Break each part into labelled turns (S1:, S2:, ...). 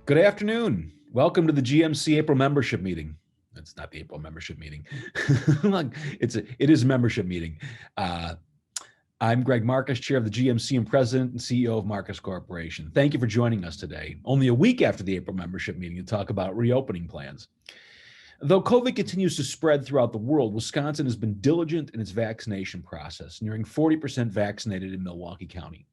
S1: Good afternoon. Welcome to the GMC April membership meeting. It's not the April membership meeting. It is a membership meeting. I'm Greg Marcus, chair of the GMC and president and CEO of Marcus Corporation. Thank you for joining us today, only a week after the April membership meeting, to talk about reopening plans. Though COVID continues to spread throughout the world, Wisconsin has been diligent in its vaccination process, nearing 40% vaccinated in Milwaukee County.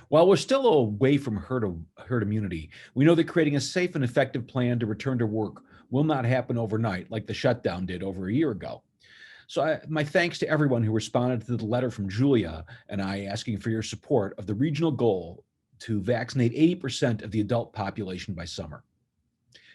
S1: While we're still away from herd immunity, we know that creating a safe and effective plan to return to work will not happen overnight like the shutdown did over a year ago. So my thanks to everyone who responded to the letter from Julia and I asking for your support of the regional goal to vaccinate 80% of the adult population by summer.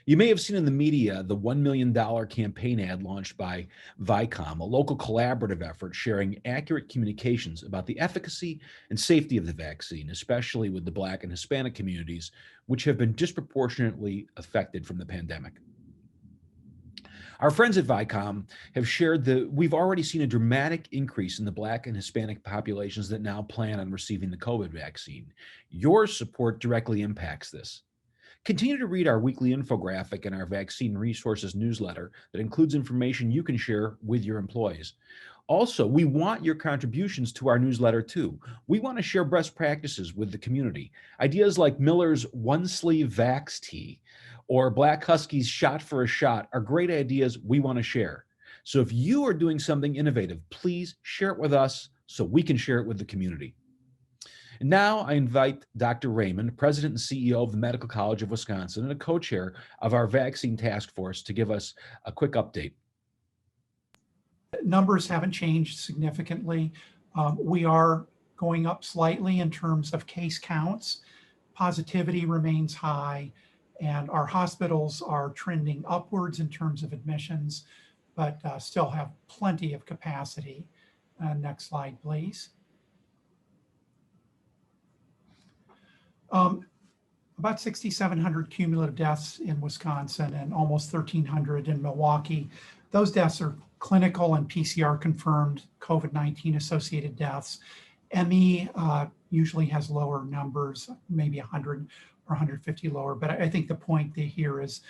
S1: You may have seen in the media the $1 million campaign ad launched by Vicom, a local collaborative effort sharing accurate communications about the efficacy and safety of the vaccine, especially with the Black and Hispanic communities, which have been disproportionately affected from the pandemic. Our friends at Vicom have shared that we've already seen a dramatic increase in the Black and Hispanic populations that now plan on receiving the COVID vaccine. Your support directly impacts this. Continue to read our weekly infographic and our vaccine resources newsletter that includes information you can share with your employees. Also, we want your contributions to our newsletter too. We want to share best practices with the community. Ideas like Miller's one sleeve Vax tea or Black Husky's shot for a shot are great ideas we want to share. So if you are doing something innovative, please share it with us so we can share it with the community. And now I invite Dr. Raymond, President and CEO of the Medical College of Wisconsin and a co-chair of our vaccine task force, to give us a quick update.
S2: Numbers haven't changed significantly. We are going up slightly in terms of case counts. Positivity remains high, and our hospitals are trending upwards in terms of admissions, but still have plenty of capacity. Next slide, please. About 6,700 cumulative deaths in Wisconsin and almost 1,300 in Milwaukee. Those deaths are clinical and PCR confirmed COVID-19 associated deaths. ME usually has lower numbers, maybe 100 or 150 lower, but I think the point here is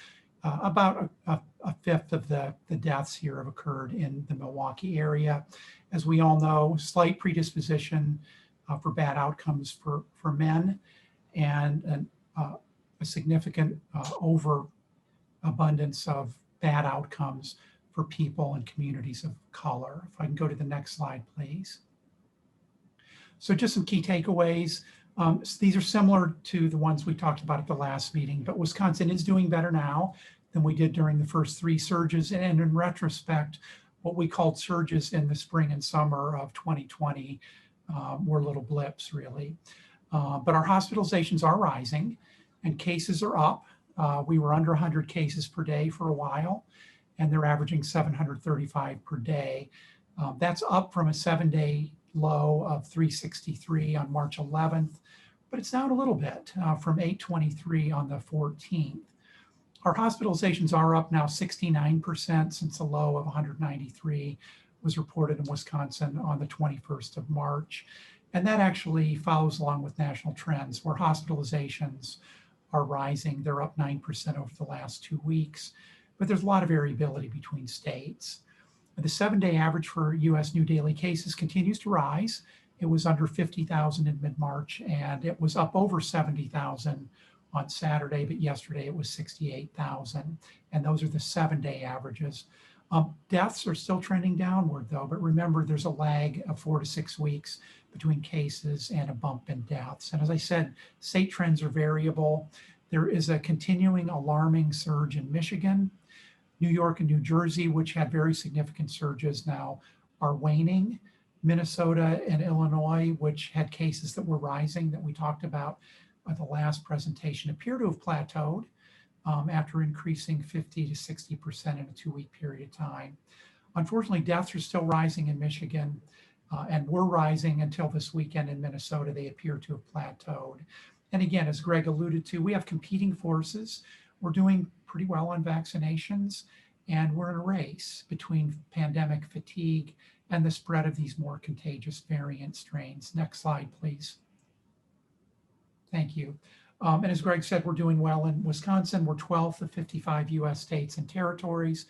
S2: about a fifth of the deaths here have occurred in the Milwaukee area. As we all know, slight predisposition for bad outcomes for men, and a significant overabundance of bad outcomes for people and communities of color. If I can go to the next slide, please. So just some key takeaways. These are similar to the ones we talked about at the last meeting, but Wisconsin is doing better now than we did during the first three surges. And in retrospect, what we called surges in the spring and summer of 2020 were little blips, really. But our hospitalizations are rising and cases are up. We were under 100 cases per day for a while, and they're averaging 735 per day. That's up from a 7-day low of 363 on March 11th, but it's down a little bit from 823 on the 14th. Our hospitalizations are up now 69% since a low of 193 was reported in Wisconsin on the 21st of March. And that actually follows along with national trends where hospitalizations are rising. They're up 9% over the last 2 weeks, but there's a lot of variability between states. The 7-day average for US new daily cases continues to rise. It was under 50,000 in mid-March, and it was up over 70,000 on Saturday, but yesterday it was 68,000. And those are the 7-day averages. Deaths are still trending downward though, but remember there's a lag of 4 to 6 weeks between cases and a bump in deaths. And as I said, state trends are variable. There is a continuing alarming surge in Michigan. New York and New Jersey, which had very significant surges, now are waning. Minnesota and Illinois, which had cases that were rising that we talked about at the last presentation, appear to have plateaued after increasing 50 to 60% in a 2-week period of time. Unfortunately, deaths are still rising in Michigan and were rising until this weekend in Minnesota. They appear to have plateaued. And again, as Greg alluded to, we have competing forces. We're doing pretty well on vaccinations, and we're in a race between pandemic fatigue and the spread of these more contagious variant strains. Next slide, please. Thank you. And as Greg said, we're doing well in Wisconsin. We're 12th of 55 US states and territories.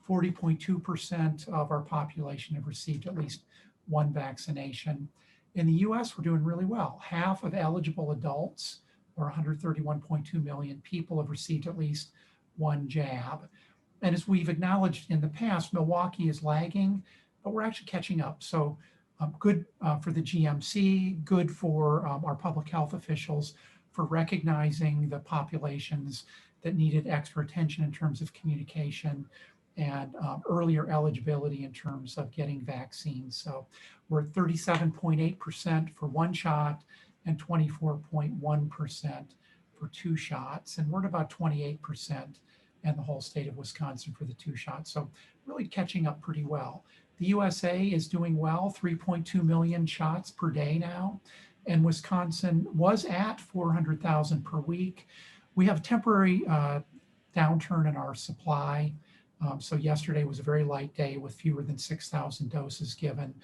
S2: 40.2% of our population have received at least one vaccination. In the US, we're doing really well. Half of eligible adults, or 131.2 million people, have received at least one jab. And as we've acknowledged in the past, Milwaukee is lagging, but we're actually catching up. So good for the GMC, good for our public health officials for recognizing the populations that needed extra attention in terms of communication and earlier eligibility in terms of getting vaccines. So we're at 37.8% for one shot and 24.1% for two shots. And we're at about 28% in the whole state of Wisconsin for the two shots. So really catching up pretty well. The USA is doing well, 3.2 million shots per day now. And Wisconsin was at 400,000 per week. We have a temporary downturn in our supply. So yesterday was a very light day with fewer than 6,000 doses given.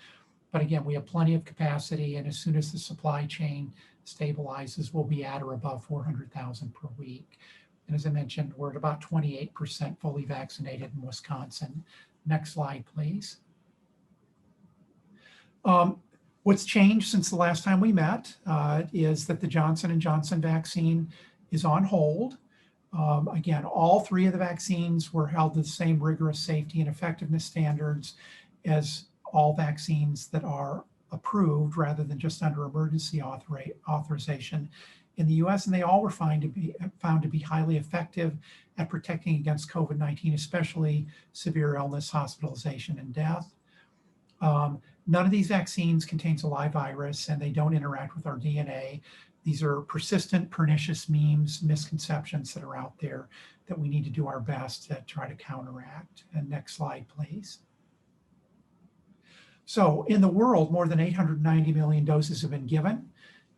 S2: But again, we have plenty of capacity, and as soon as the supply chain stabilizes, we'll be at or above 400,000 per week. And as I mentioned, we're at about 28% fully vaccinated in Wisconsin. Next slide, please. What's changed since the last time we met is that the Johnson & Johnson vaccine is on hold. Again, all three of the vaccines were held to the same rigorous safety and effectiveness standards as all vaccines that are approved rather than just under emergency authorization in the US, and they all were found to be highly effective at protecting against COVID-19, especially severe illness, hospitalization, and death. None of these vaccines contains a live virus, and they don't interact with our DNA. These are persistent, pernicious memes, misconceptions that are out there that we need to do our best to try to counteract. And next slide, please. So in the world, more than 890 million doses have been given,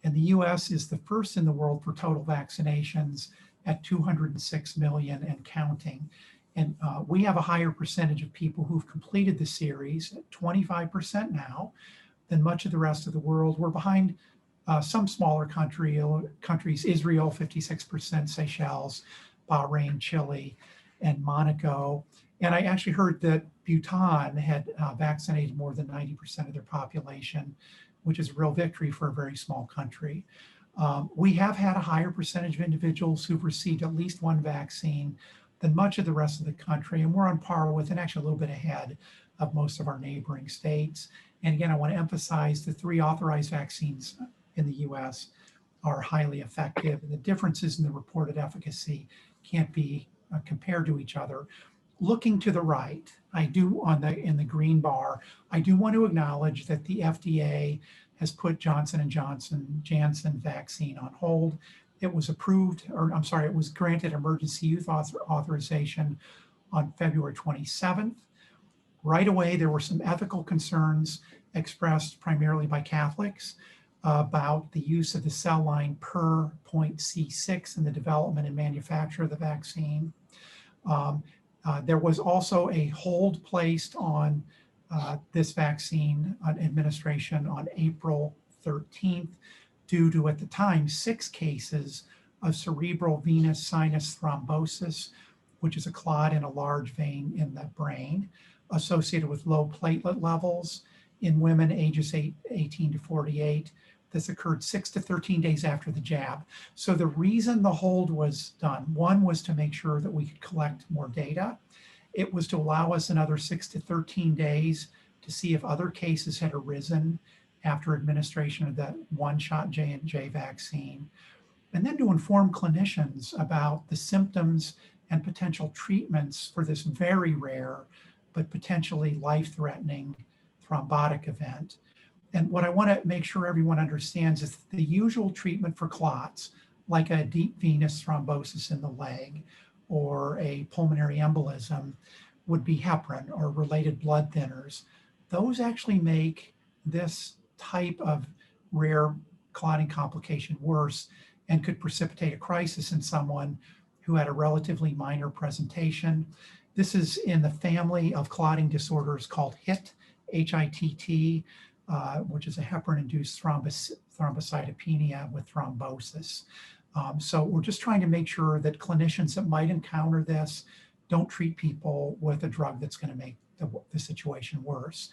S2: and the US is the first in the world for total vaccinations at 206 million and counting. And we have a higher percentage of people who've completed the series, at 25% now, than much of the rest of the world. We're behind some smaller countries, Israel, 56%, Seychelles, Bahrain, Chile, and Monaco. And I actually heard that Bhutan had vaccinated more than 90% of their population, which is a real victory for a very small country. We have had a higher percentage of individuals who've received at least one vaccine than much of the rest of the country, and we're on par with and actually a little bit ahead of most of our neighboring states. And again, I want to emphasize the three authorized vaccines in the US are highly effective, and the differences in the reported efficacy can't be compared to each other. Looking to the right, I do in the green bar, I do want to acknowledge that the FDA has put Johnson & Johnson Janssen vaccine on hold. It was approved, or I'm sorry, it was granted emergency use authorization on February 27th. Right away, there were some ethical concerns expressed primarily by Catholics about the use of the cell line per point C6 in the development and manufacture of the vaccine. There was also a hold placed on this vaccine administration on April 13th due to, at the time, 6 cases of cerebral venous sinus thrombosis, which is a clot in a large vein in the brain, associated with low platelet levels in women ages 18 to 48. This occurred 6 to 13 days after the jab. So the reason the hold was done, one was to make sure that we could collect more data. It was to allow us another 6 to 13 days to see if other cases had arisen after administration of that one-shot J&J vaccine, and then to inform clinicians about the symptoms and potential treatments for this very rare but potentially life-threatening thrombotic event. And what I want to make sure everyone understands is the usual treatment for clots, like a deep venous thrombosis in the leg or a pulmonary embolism, would be heparin or related blood thinners. Those actually make this type of rare clotting complication worse and could precipitate a crisis in someone who had a relatively minor presentation. This is in the family of clotting disorders called HIT, H-I-T-T, which is a heparin-induced thrombocytopenia with thrombosis. So we're just trying to make sure that clinicians that might encounter this don't treat people with a drug that's going to make the situation worse.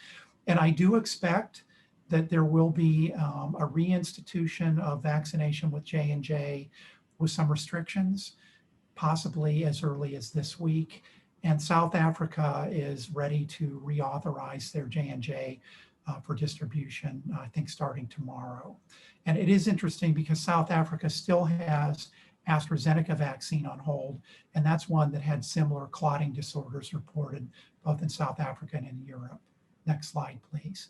S2: And I do expect that there will be a reinstitution of vaccination with J&J with some restrictions, possibly as early as this week. And South Africa is ready to reauthorize their J&J for distribution, I think starting tomorrow. And it is interesting because South Africa still has AstraZeneca vaccine on hold, and that's one that had similar clotting disorders reported both in South Africa and in Europe. Next slide, please.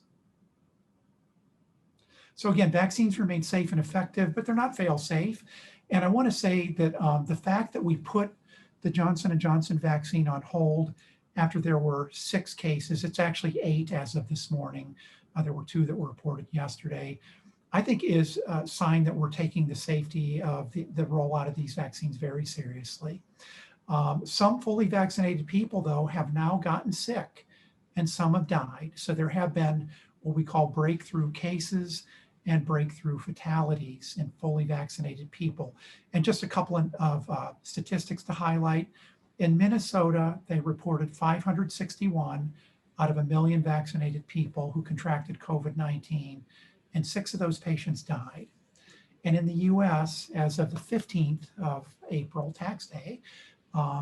S2: So again, vaccines remain safe and effective, but they're not fail-safe. And I want to say that the fact that we put the Johnson & Johnson vaccine on hold after there were 6 cases, it's actually 8 as of this morning. There were 2 that were reported yesterday. I think is a sign that we're taking the safety of the rollout of these vaccines very seriously. Some fully vaccinated people, though, have now gotten sick and some have died. So there have been what we call breakthrough cases and breakthrough fatalities in fully vaccinated people. And just a couple of statistics to highlight. In Minnesota, they reported 561 out of 1 million vaccinated people who contracted COVID-19, and 6 of those patients died. And in the US, as of the 15th of April, tax day,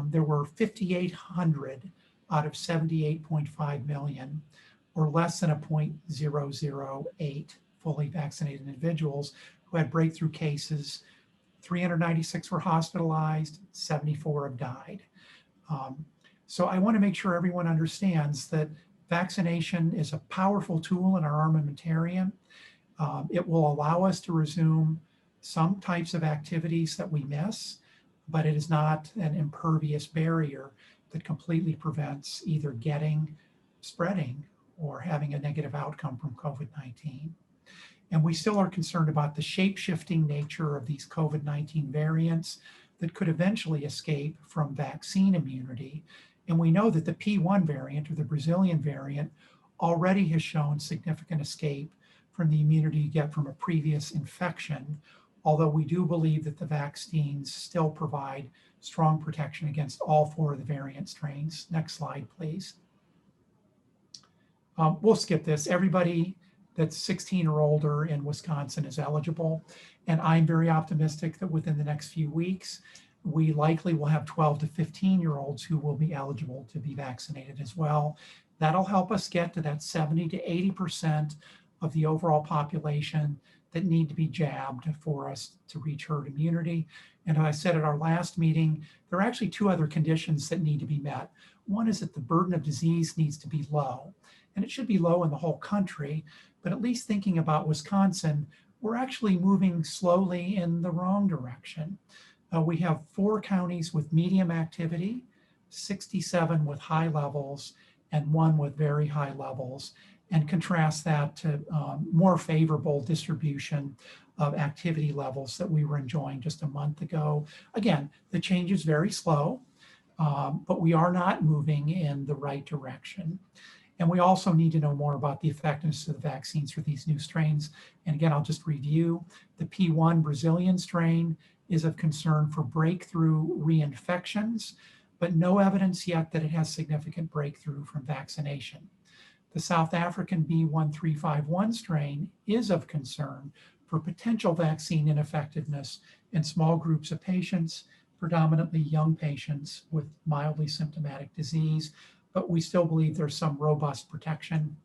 S2: there were 5,800 out of 78.5 million, or less than a 0.008 fully vaccinated individuals who had breakthrough cases. 396 were hospitalized, 74 have died. So I want to make sure everyone understands that vaccination is a powerful tool in our armamentarium. It will allow us to resume some types of activities that we miss, but it is not an impervious barrier that completely prevents either getting, spreading, or having a negative outcome from COVID-19. And we still are concerned about the shape-shifting nature of these COVID-19 variants that could eventually escape from vaccine immunity. And we know that the P1 variant, or the Brazilian variant, already has shown significant escape from the immunity you get from a previous infection, although we do believe that the vaccines still provide strong protection against all 4 of the variant strains. Next slide, please. We'll skip this. Everybody that's 16 or older in Wisconsin is eligible. And I'm very optimistic that within the next few weeks, we likely will have 12 to 15-year-olds who will be eligible to be vaccinated as well. That'll help us get to that 70 to 80% of the overall population that need to be jabbed for us to reach herd immunity. And as I said at our last meeting, there are actually 2 other conditions that need to be met. One is that the burden of disease needs to be low, and it should be low in the whole country, but at least thinking about Wisconsin, we're actually moving slowly in the wrong direction. We have 4 counties with medium activity, 67 with high levels, and 1 with very high levels, and contrast that to more favorable distribution of activity levels that we were enjoying just a month ago. Again, the change is very slow, but we are not moving in the right direction. And we also need to know more about the effectiveness of the vaccines for these new strains. And again, I'll just review. The P1 Brazilian strain is of concern for breakthrough reinfections, but no evidence yet that it has significant breakthrough from vaccination. The South African B1351 strain is of concern for potential vaccine ineffectiveness in small groups of patients, predominantly young patients with mildly symptomatic disease, but we still believe there's some robust protection.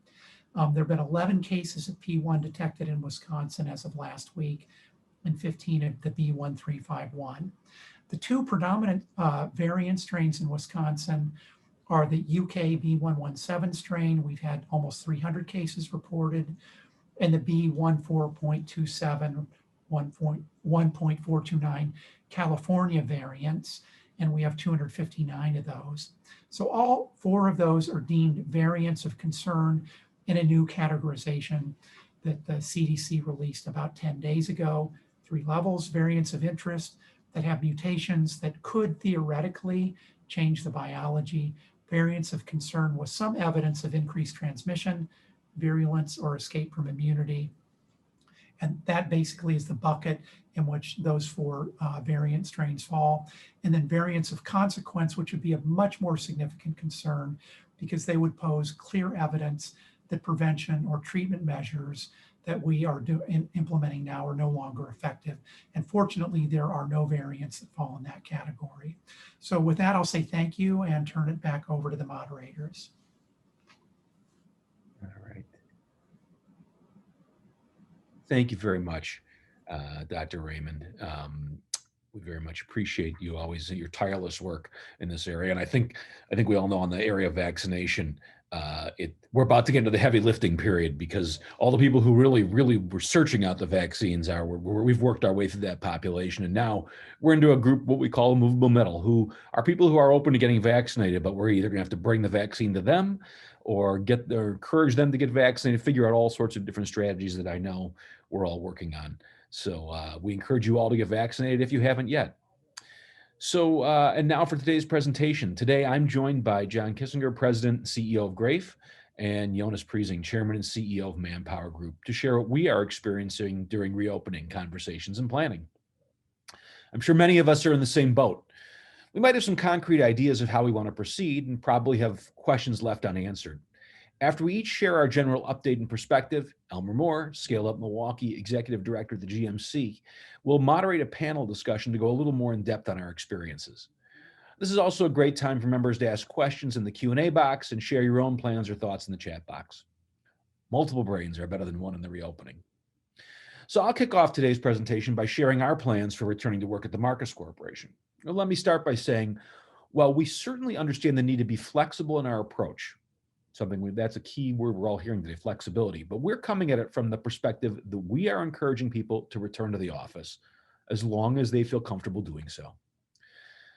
S2: There have been 11 cases of P1 detected in Wisconsin as of last week, and 15 of the B1351. The 2 predominant variant strains in Wisconsin are the UK B117 strain. We've had almost 300 cases reported, and the B14.27, 1.429 California variants, and we have 259 of those. So all 4 of those are deemed variants of concern in a new categorization that the CDC released about 10 days ago. 3 levels: variants of interest that have mutations that could theoretically change the biology, variants of concern with some evidence of increased transmission, virulence, or escape from immunity, And that basically is the bucket in which those 4 variant strains fall. And then variants of consequence, which would be a much more significant concern because they would pose clear evidence that prevention or treatment measures that we are implementing now are no longer effective. And fortunately, there are no variants that fall in that category. So with that, I'll say thank you and turn it back over to the moderators.
S1: All right. Thank you very much, Dr. Raymond. We very much appreciate you always, your tireless work in this area. And I think we all know on the area of vaccination, we're about to get into the heavy lifting period because all the people who really were searching out the vaccines we've worked our way through that population. And now we're into a group, what we call a movable middle, who are people who are open to getting vaccinated, but we're either gonna have to bring the vaccine to them or encourage them to get vaccinated, figure out all sorts of different strategies that I know we're all working on. So we encourage you all to get vaccinated if you haven't yet. So, and now for today's presentation. Today, I'm joined by John Kissinger, President and CEO of GRAEF, and Jonas Prising, Chairman and CEO of ManpowerGroup, to share what we are experiencing during reopening conversations and planning. I'm sure many of us are in the same boat. We might have some concrete ideas of how we want to proceed and probably have questions left unanswered. After we each share our general update and perspective, Elmer Moore, Scale Up Milwaukee Executive Director of the GMC, will moderate a panel discussion to go a little more in depth on our experiences. This is also a great time for members to ask questions in the Q&A box and share your own plans or thoughts in the chat box. Multiple brains are better than one in the reopening. So I'll kick off today's presentation by sharing our plans for returning to work at the Marcus Corporation. Well, let me start by saying, while we certainly understand the need to be flexible in our approach, that's a key word we're all hearing today, flexibility. But we're coming at it from the perspective that we are encouraging people to return to the office as long as they feel comfortable doing so.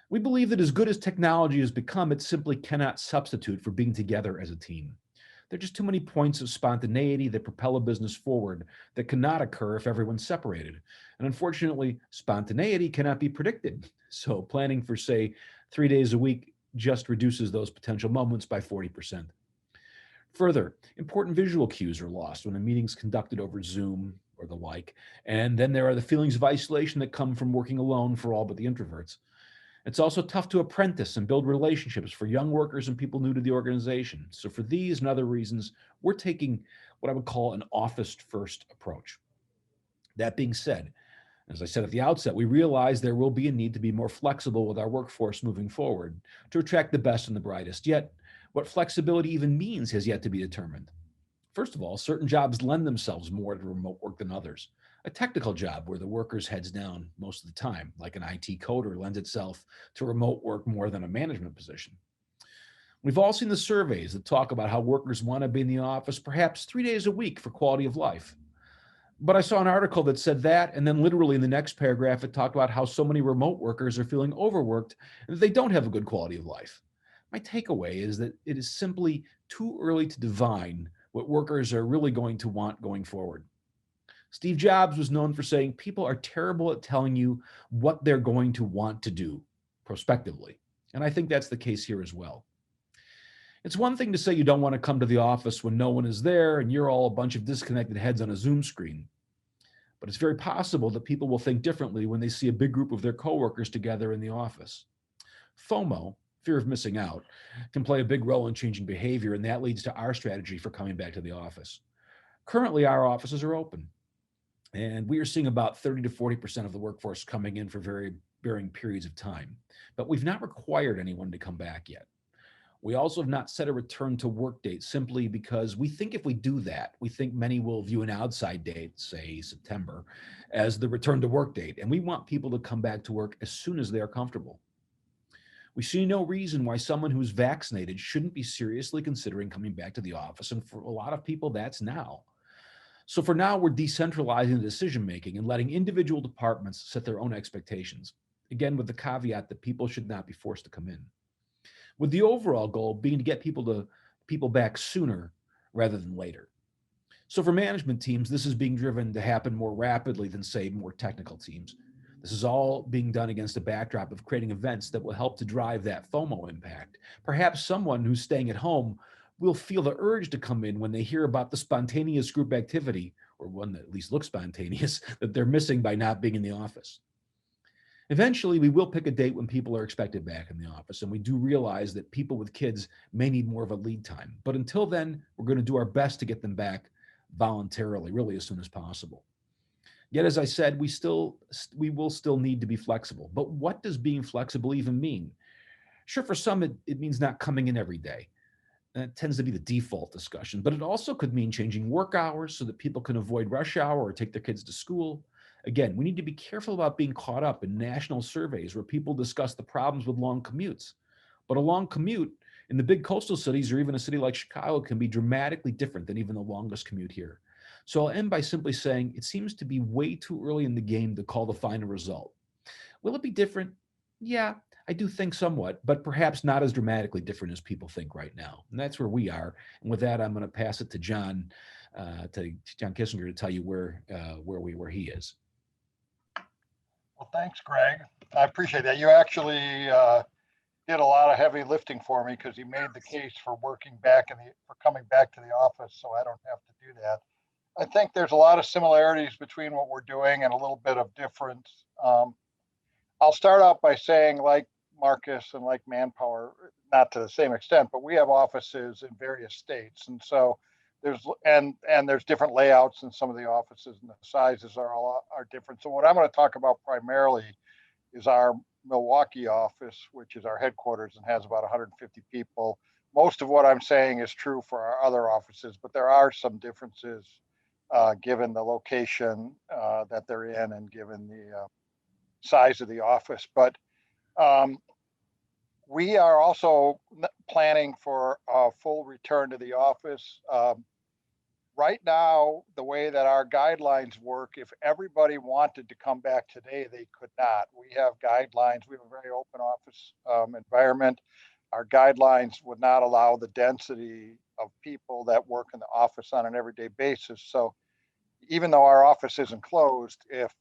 S1: We believe that as good as technology has become, it simply cannot substitute for being together as a team. There are just too many points of spontaneity that propel a business forward that cannot occur if everyone's separated. And unfortunately, spontaneity cannot be predicted. So planning for, say, 3 days a week just reduces those potential moments by 40%. Further, important visual cues are lost when a meeting's conducted over Zoom or the like, and then there are the feelings of isolation that come from working alone for all but the introverts. It's also tough to apprentice and build relationships for young workers and people new to the organization. So for these and other reasons, we're taking what I would call an office-first approach. That being said, as I said at the outset, we realize there will be a need to be more flexible with our workforce moving forward to attract the best and the brightest. Yet, what flexibility even means has yet to be determined. First of all, certain jobs lend themselves more to remote work than others. A technical job where the worker's head's down most of the time, like an IT coder, lends itself to remote work more than a management position. We've all seen the surveys that talk about how workers want to be in the office perhaps 3 days a week for quality of life. But I saw an article that said that, and then literally in the next paragraph, it talked about how so many remote workers are feeling overworked and that they don't have a good quality of life. My takeaway is that it is simply too early to divine what workers are really going to want going forward. Steve Jobs was known for saying people are terrible at telling you what they're going to want to do prospectively. And I think that's the case here as well. It's one thing to say you don't want to come to the office when no one is there and you're all a bunch of disconnected heads on a Zoom screen. But it's very possible that people will think differently when they see a big group of their coworkers together in the office. FOMO, fear of missing out, can play a big role in changing behavior, and that leads to our strategy for coming back to the office. Currently, our offices are open, and we are seeing about 30 to 40% of the workforce coming in for varying periods of time, but we've not required anyone to come back yet. We also have not set a return to work date simply because we think if we do that, we think many will view an outside date, say September, as the return to work date, and we want people to come back to work as soon as they are comfortable. We see no reason why someone who's vaccinated shouldn't be seriously considering coming back to the office, and for a lot of people, that's now. So for now, we're decentralizing the decision-making and letting individual departments set their own expectations, again with the caveat that people should not be forced to come in, with the overall goal being to get people back sooner rather than later. So for management teams, this is being driven to happen more rapidly than, say, more technical teams. This is all being done against a backdrop of creating events that will help to drive that FOMO impact. Perhaps someone who's staying at home will feel the urge to come in when they hear about the spontaneous group activity or one that at least looks spontaneous, that they're missing by not being in the office. Eventually, we will pick a date when people are expected back in the office, and we do realize that people with kids may need more of a lead time. But until then, we're going to do our best to get them back voluntarily, really as soon as possible. Yet, as I said, we will still need to be flexible. But what does being flexible even mean? Sure, for some, it means not coming in every day. That tends to be the default discussion, but it also could mean changing work hours so that people can avoid rush hour or take their kids to school. Again, we need to be careful about being caught up in national surveys where people discuss the problems with long commutes. But a long commute in the big coastal cities or even a city like Chicago can be dramatically different than even the longest commute here. So I'll end by simply saying it seems to be way too early in the game to call the final result. Will it be different? Yeah, I do think somewhat, but perhaps not as dramatically different as people think right now. And that's where we are. And with that, I'm going to pass it to John Kissinger to tell you where he is.
S3: Well, thanks, Greg. I appreciate that. You actually did a lot of heavy lifting for me because you made the case for coming back to the office, so I don't have to do that. I think there's a lot of similarities between what we're doing and a little bit of difference. I'll start out by saying, like Marcus and like Manpower, not to the same extent, but we have offices in various states, and so there's different layouts in some of the offices, and the sizes are different. So what I'm going to talk about primarily is our Milwaukee office, which is our headquarters and has about 150 people. Most of what I'm saying is true for our other offices, but there are some differences given the location that they're in and given the size of the office. But we are also planning for a full return to the office. Right now, the way that our guidelines work, if everybody wanted to come back today, they could not. We have guidelines. We have a very open office environment. Our guidelines would not allow the density of people that work in the office on an everyday basis. So even though our office isn't closed, if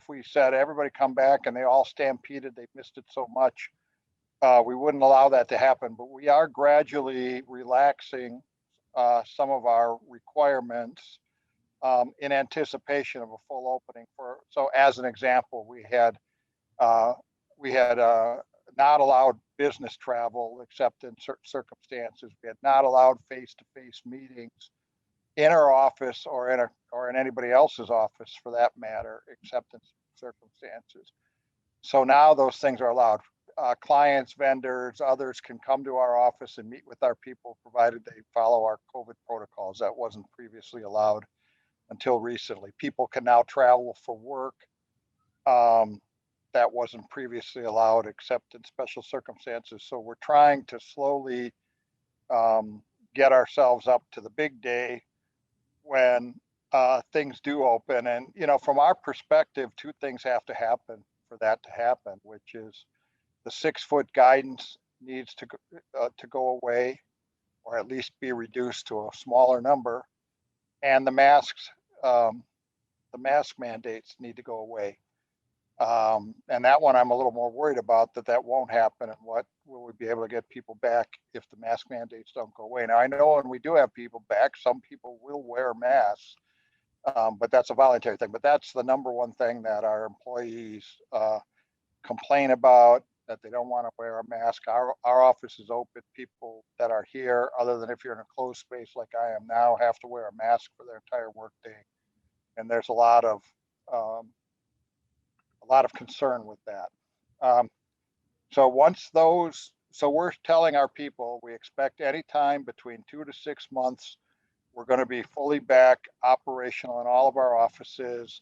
S3: we said everybody come back and they all stampeded, they missed it so much, we wouldn't allow that to happen. But we are gradually relaxing some of our requirements in anticipation of a full opening. So as an example, we had not allowed business travel except in certain circumstances. We had not allowed face-to-face meetings in our office or in anybody else's office for that matter, except in circumstances. So now those things are allowed. Clients, vendors, others can come to our office and meet with our people, provided they follow our COVID protocols. That wasn't previously allowed until recently. People can now travel for work. That wasn't previously allowed except in special circumstances. So we're trying to slowly get ourselves up to the big day when things do open. And, from our perspective, two things have to happen for that to happen, which is the 6-foot guidance needs to go away, or at least be reduced to a smaller number, and the mask mandates need to go away. And that one I'm a little more worried about that won't happen, and what will we be able to get people back if the mask mandates don't go away. Now, I know when we do have people back, some people will wear masks, but that's a voluntary thing. But that's the number one thing that our employees complain about, that they don't want to wear a mask. Our office is open. People that are here, other than if you're in a closed space like I am now, have to wear a mask for their entire workday. And there's a lot of concern with that. So we're telling our people we expect any time between 2 to 6 months, we're going to be fully back operational in all of our offices.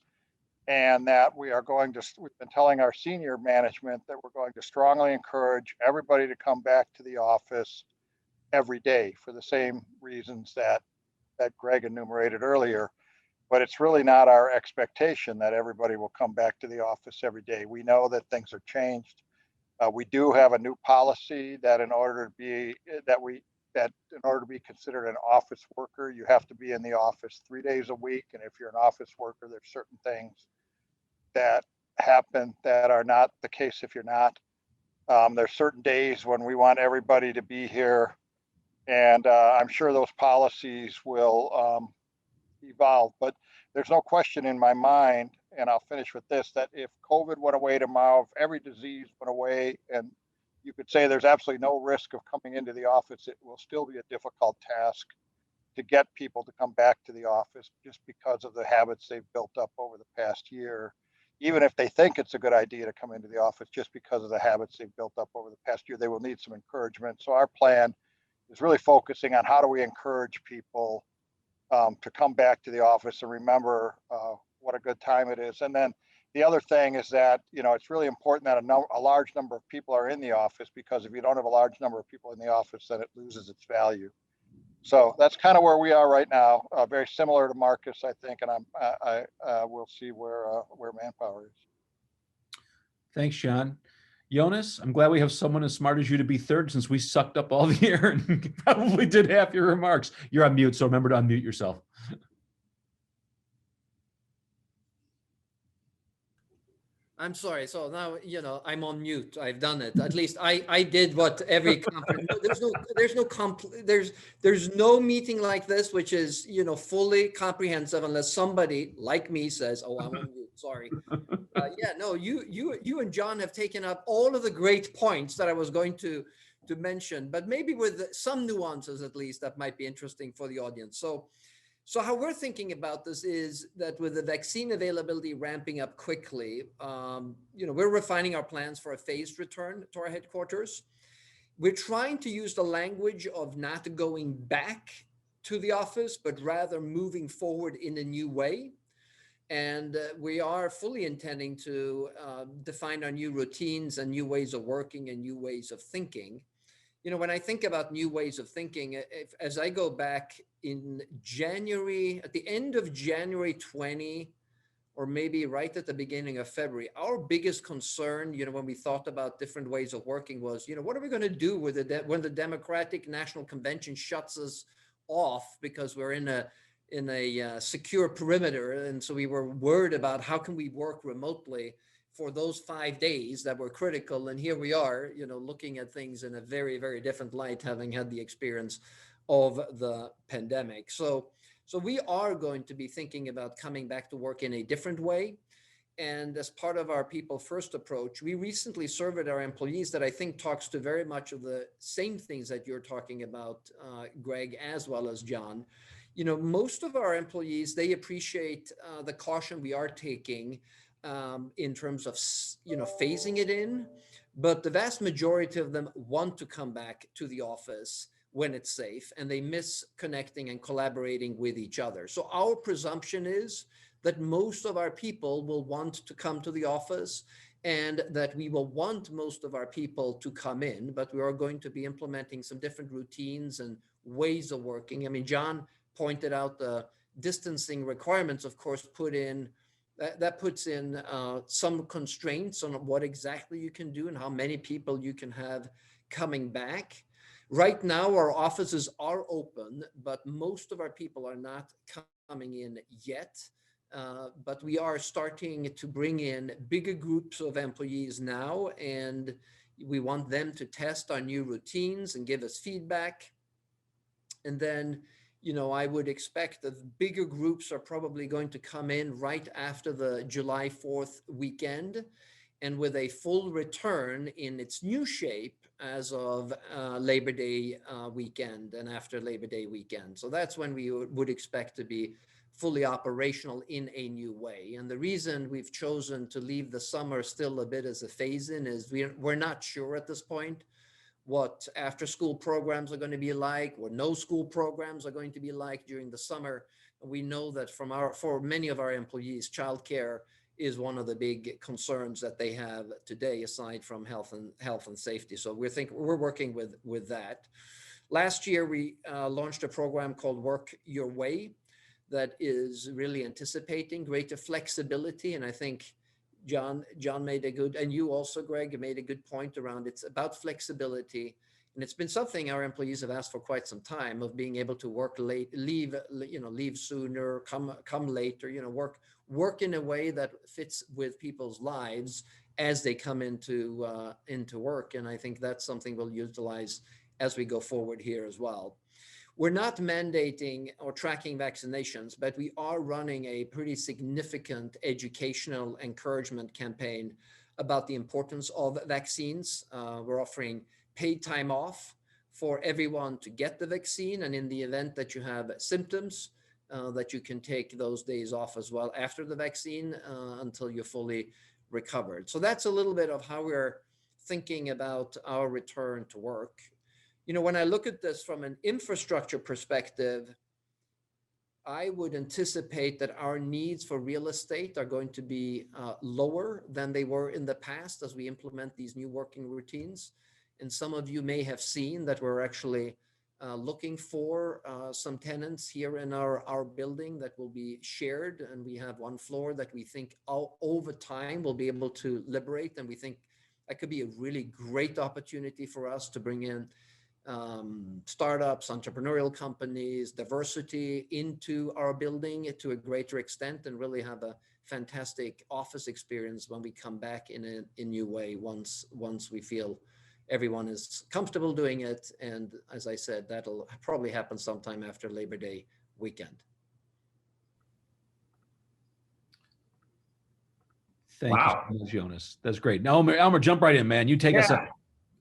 S3: And that we've been telling our senior management that we're going to strongly encourage everybody to come back to the office every day for the same reasons that Greg enumerated earlier. But it's really not our expectation that everybody will come back to the office every day. We know that things are changed. We do have a new policy that in order to be considered an office worker, you have to be in the office 3 days a week. And if you're an office worker, there's certain things that happen that are not the case if you're not. There's certain days when we want everybody to be here, and I'm sure those policies will evolve. But there's no question in my mind, and I'll finish with this, that if COVID went away tomorrow, if every disease went away, and you could say there's absolutely no risk of coming into the office, it will still be a difficult task to get people to come back to the office just because of the habits they've built up over the past year. Even if they think it's a good idea to come into the office, just because of the habits they've built up over the past year, they will need some encouragement. So our plan is really focusing on how do we encourage people to come back to the office and remember what a good time it is. And then the other thing is that, you know, it's really important that a large number of people are in the office, because if you don't have a large number of people in the office, then it loses its value. So that's kind of where we are right now. Very similar to Marcus, I think, and we'll see where Manpower is.
S1: Thanks, John. Jonas, I'm glad we have someone as smart as you to be third, since we sucked up all the air and probably did half your remarks. You're on mute, so remember to unmute yourself.
S4: I'm sorry. So now, you know, I'm on mute. I've done it. At least I did what every company, there's no meeting like this, which is, you know, fully comprehensive, unless somebody like me says, oh, I'm on mute. Sorry. Yeah, no, you and John have taken up all of the great points that I was going to mention, but maybe with some nuances, at least, that might be interesting for the audience. So how we're thinking about this is that with the vaccine availability ramping up quickly, you know, we're refining our plans for a phased return to our headquarters. We're trying to use the language of not going back to the office, but rather moving forward in a new way. And we are fully intending to define our new routines and new ways of working and new ways of thinking. You know, when I think about new ways of thinking, as I go back in January, at the end of January 20, or maybe right at the beginning of February, our biggest concern, you know, when we thought about different ways of working was, you know, what are we going to do with when the Democratic National Convention shuts us off because we're in a secure perimeter. And so we were worried about how can we work remotely for those 5 days that were critical. And here we are, you know, looking at things in a very, very different light, having had the experience of the pandemic. So we are going to be thinking about coming back to work in a different way. And as part of our people first approach, we recently surveyed our employees that I think talks to very much of the same things that you're talking about, Greg, as well as John. You know, most of our employees, they appreciate the caution we are taking in terms of, you know, phasing it in, but the vast majority of them want to come back to the office when it's safe, and they miss connecting and collaborating with each other. So our presumption is that most of our people will want to come to the office, and that we will want most of our people to come in, but we are going to be implementing some different routines and ways of working. I mean, John pointed out the distancing requirements, of course, that puts in some constraints on what exactly you can do and how many people you can have coming back. Right now, our offices are open, but most of our people are not coming in yet. But we are starting to bring in bigger groups of employees now, and we want them to test our new routines and give us feedback. And then, you know, I would expect that bigger groups are probably going to come in right after the July 4th weekend, and with a full return in its new shape as of Labor Day weekend and after Labor Day weekend. So that's when we would expect to be fully operational in a new way. And the reason we've chosen to leave the summer still a bit as a phase-in is we're not sure at this point what after-school programs are going to be like, what no school programs are going to be like during the summer. We know that for many of our employees, childcare is one of the big concerns that they have today, aside from health and safety. So we're working with that. Last year, we launched a program called Work Your Way that is really anticipating greater flexibility. And I think John made a good, and you also, Greg, made a good point around it's about flexibility. And it's been something our employees have asked for quite some time, of being able to work late, leave sooner, come later, work in a way that fits with people's lives as they come into work. And I think that's something we'll utilize as we go forward here as well. we're not mandating or tracking vaccinations, but we are running a pretty significant educational encouragement campaign about the importance of vaccines. We're offering paid time off for everyone to get the vaccine. And in the event that you have symptoms, that you can take those days off as well after the vaccine until you're fully recovered. So that's a little bit of how we're thinking about our return to work. You know, when I look at this from an infrastructure perspective, I would anticipate that our needs for real estate are going to be lower than they were in the past as we implement these new working routines. And some of you may have seen that we're actually looking for some tenants here in our building that will be shared. And we have one floor that we think over time we'll be able to liberate. And we think that could be a really great opportunity for us to bring in startups, entrepreneurial companies, diversity into our building to a greater extent, and really have a fantastic office experience when we come back in a new way once we feel everyone is comfortable doing it. And as I said, that'll probably happen sometime after Labor Day weekend.
S1: Thank you so much, Jonas. That's great. Now, Elmer, jump right in, man. You take us up.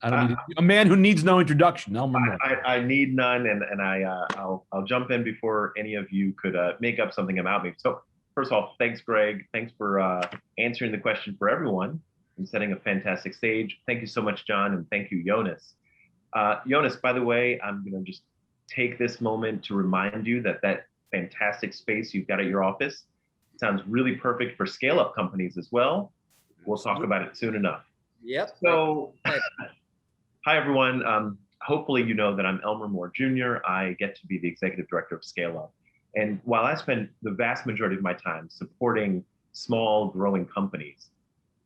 S1: I don't need a man who needs no introduction. Elmer.
S5: I need none, and I'll jump in before any of you could make up something about me. So first of all, thanks, Greg. Thanks for answering the question for everyone and setting a fantastic stage. Thank you so much, John, and thank you, Jonas. Jonas, by the way, I'm going to just take this moment to remind you that that fantastic space you've got at your office sounds really perfect for scale-up companies as well. We'll talk about it soon enough.
S4: Yep.
S5: So. Hi, everyone. Hopefully you know that I'm Elmer Moore Jr. I get to be the executive director of Scale Up. And while I spend the vast majority of my time supporting small, growing companies,